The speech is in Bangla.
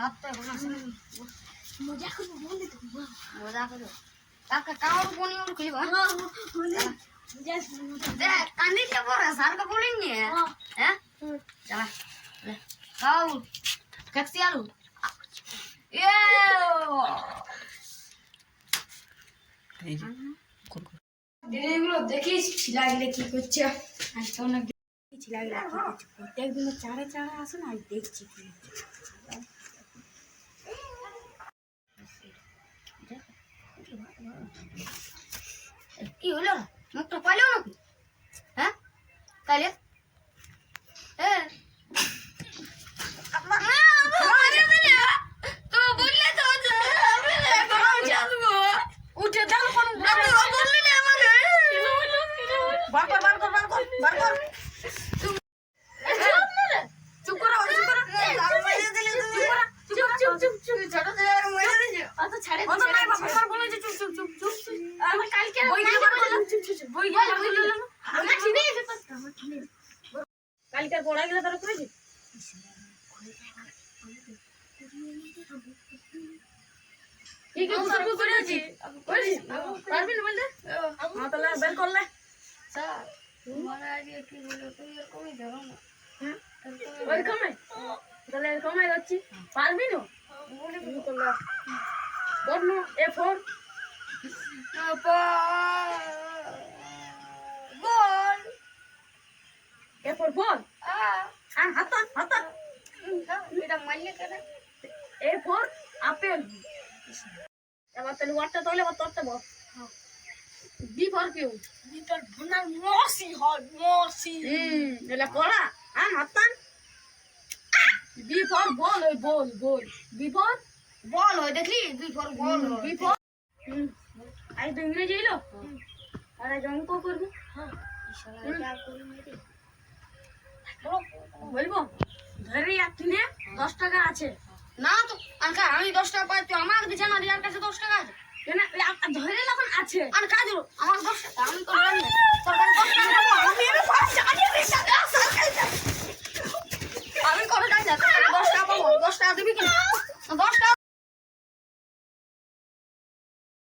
সাতটা এখন মজা করবো বলে তো মজা করো কাকা কাউর কোনি ওর খেলবা দেখ কান্দি কে পড়া সারকা বলিং নি হ্যাঁ চলা কাউ ট্যাক্সি আলু এগুলো দেখিস ছিলাগুলো কি করছে আজকে অনেক ছিলাগুলো কি করছে প্রত্যেকদিন চারে চারে আসে না আজ দেখছি কি কি হলো মুখটা পাইলো নাকি হ্যাঁ তাইলে উঠে দাও কোন বললি না আমাকে বার কর চুপ করো চুপ ছোট ছেলে আর মরে দিছে অত ছাড়ে অত নাই বাবা বলে যে চুপ আমি কালকে বই গেল বই গেল আমার ছিড়ে গেছে কালকে পড়া গেল তার করেছি কি কি সব করেছি পারবি না বলতে হ্যাঁ তাহলে বের করলে স্যার তোমার আগে কি বলো তুমি এরকমই ধরো না ওই কমে তাহলে কমে যাচ্ছি পারবি না বলে করলে বল নো A4 বল A4 বল হাত এটা মারলে কেন A4 আপেল এবার তাহলে ওয়াটটা তাহলে আবার তোরতে বল B for কিউ B for ভুনার মসি এলা পড়া হাতান B for বল ওই বল B for বল হয় দেখলি দুই পর বল B for আই তো ইংরেজি এলো আরে অঙ্ক করবি ইশারা করি মেরে বলবো ধরে কিনে 10 টাকা আছে না তো আঙ্কা আমি 10 টাকা পাই তুই আমাকে দিছ না রিয়ার কাছে 10 টাকা আছে কেন ধরে যখন আছে আর কাজ আমার 10 টাকা আমি তো জানি তোর